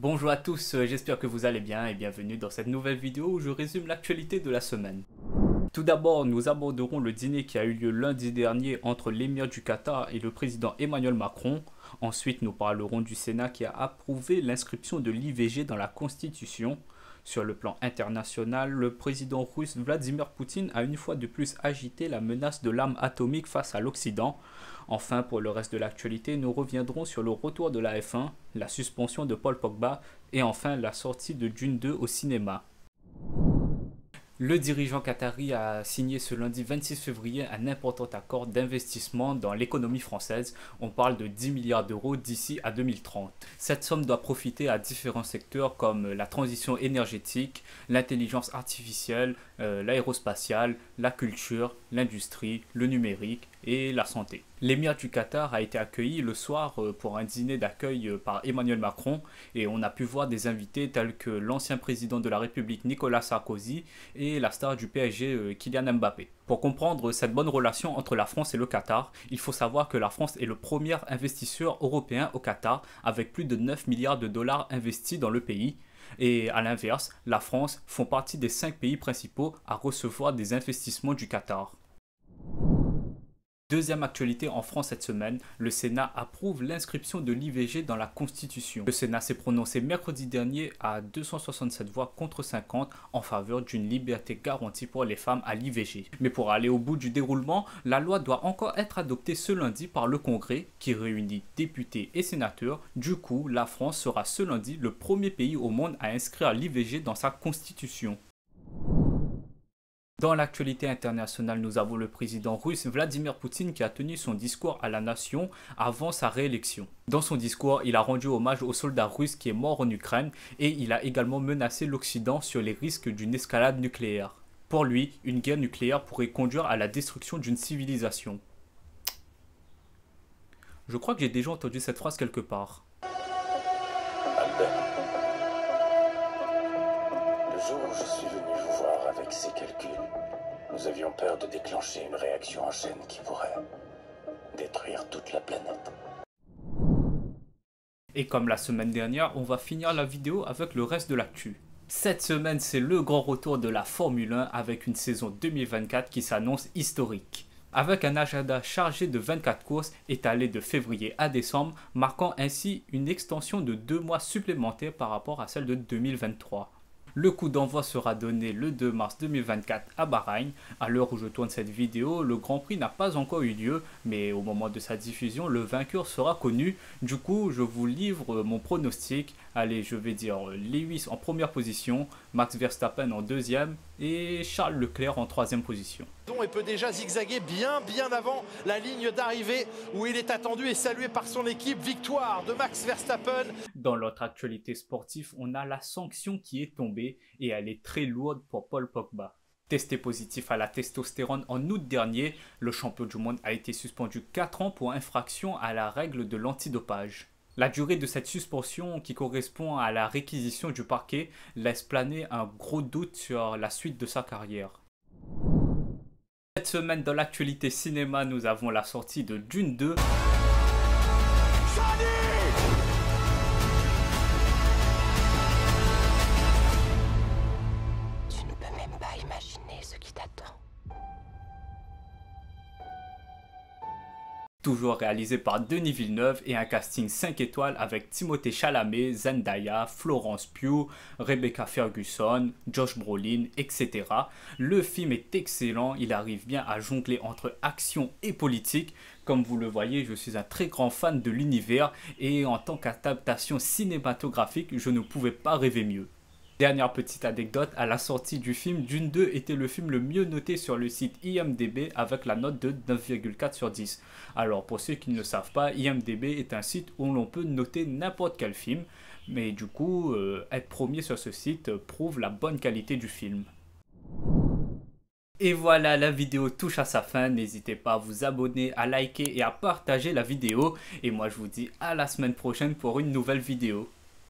Bonjour à tous, j'espère que vous allez bien et bienvenue dans cette nouvelle vidéo où je résume l'actualité de la semaine. Tout d'abord, nous aborderons le dîner qui a eu lieu lundi dernier entre l'émir du Qatar et le président Emmanuel Macron. Ensuite, nous parlerons du Sénat qui a approuvé l'inscription de l'IVG dans la Constitution. Sur le plan international, le président russe Vladimir Poutine a une fois de plus agité la menace de l'arme atomique face à l'Occident. Enfin, pour le reste de l'actualité, nous reviendrons sur le retour de la F1, la suspension de Paul Pogba et enfin la sortie de Dune 2 au cinéma. Le dirigeant qatari a signé ce lundi 26 février un important accord d'investissement dans l'économie française. On parle de 10 milliards d'euros d'ici à 2030. Cette somme doit profiter à différents secteurs comme la transition énergétique, l'intelligence artificielle, l'aérospatiale, la culture, l'industrie, le numérique et la santé. L'émir du Qatar a été accueilli le soir pour un dîner d'accueil par Emmanuel Macron et on a pu voir des invités tels que l'ancien président de la République Nicolas Sarkozy et la star du PSG Kylian Mbappé. Pour comprendre cette bonne relation entre la France et le Qatar, il faut savoir que la France est le premier investisseur européen au Qatar avec plus de 9 milliards de dollars investis dans le pays. Et à l'inverse, la France font partie des 5 pays principaux à recevoir des investissements du Qatar. Deuxième actualité en France cette semaine, le Sénat approuve l'inscription de l'IVG dans la Constitution. Le Sénat s'est prononcé mercredi dernier à 267 voix contre 50 en faveur d'une liberté garantie pour les femmes à l'IVG. Mais pour aller au bout du déroulement, la loi doit encore être adoptée ce lundi par le Congrès qui réunit députés et sénateurs. Du coup, la France sera ce lundi le premier pays au monde à inscrire l'IVG dans sa Constitution. Dans l'actualité internationale, nous avons le président russe Vladimir Poutine qui a tenu son discours à la nation avant sa réélection. Dans son discours, il a rendu hommage aux soldats russes qui est mort en Ukraine et il a également menacé l'Occident sur les risques d'une escalade nucléaire. Pour lui, une guerre nucléaire pourrait conduire à la destruction d'une civilisation. Je crois que j'ai déjà entendu cette phrase quelque part. Albert, le jour où je suis venu vous voir avec ces calculs, nous avions peur de déclencher une réaction en chaîne qui pourrait détruire toute la planète. Et comme la semaine dernière, on va finir la vidéo avec le reste de l'actu. Cette semaine, c'est le grand retour de la Formule 1 avec une saison 2024 qui s'annonce historique. Avec un agenda chargé de 24 courses étalées de février à décembre, marquant ainsi une extension de 2 mois supplémentaires par rapport à celle de 2023. Le coup d'envoi sera donné le 2 mars 2024 à Bahreïn. À l'heure où je tourne cette vidéo, le Grand Prix n'a pas encore eu lieu, mais au moment de sa diffusion, le vainqueur sera connu. Du coup, je vous livre mon pronostic. Allez, je vais dire Lewis en première position, Max Verstappen en deuxième et Charles Leclerc en troisième position. Et peut déjà zigzaguer bien avant la ligne d'arrivée où il est attendu et salué par son équipe. Victoire de Max Verstappen. Dans l'autre actualité sportive, on a la sanction qui est tombée et elle est très lourde pour Paul Pogba. Testé positif à la testostérone en août dernier, le champion du monde a été suspendu 4 ans pour infraction à la règle de l'antidopage. La durée de cette suspension, qui correspond à la réquisition du parquet, laisse planer un gros doute sur la suite de sa carrière. Cette semaine dans l'actualité cinéma, nous avons la sortie de Dune 2. Tu ne peux même pas imaginer ce qui t'attend. Toujours réalisé par Denis Villeneuve et un casting 5 étoiles avec Timothée Chalamet, Zendaya, Florence Pugh, Rebecca Ferguson, Josh Brolin, etc. Le film est excellent, il arrive bien à jongler entre action et politique. Comme vous le voyez, je suis un très grand fan de l'univers et en tant qu'adaptation cinématographique, je ne pouvais pas rêver mieux. Dernière petite anecdote, à la sortie du film, Dune 2 était le film le mieux noté sur le site IMDb avec la note de 9,4 sur 10. Alors pour ceux qui ne le savent pas, IMDb est un site où l'on peut noter n'importe quel film, mais du coup, être premier sur ce site prouve la bonne qualité du film. Et voilà, la vidéo touche à sa fin, n'hésitez pas à vous abonner, à liker et à partager la vidéo. Et moi je vous dis à la semaine prochaine pour une nouvelle vidéo.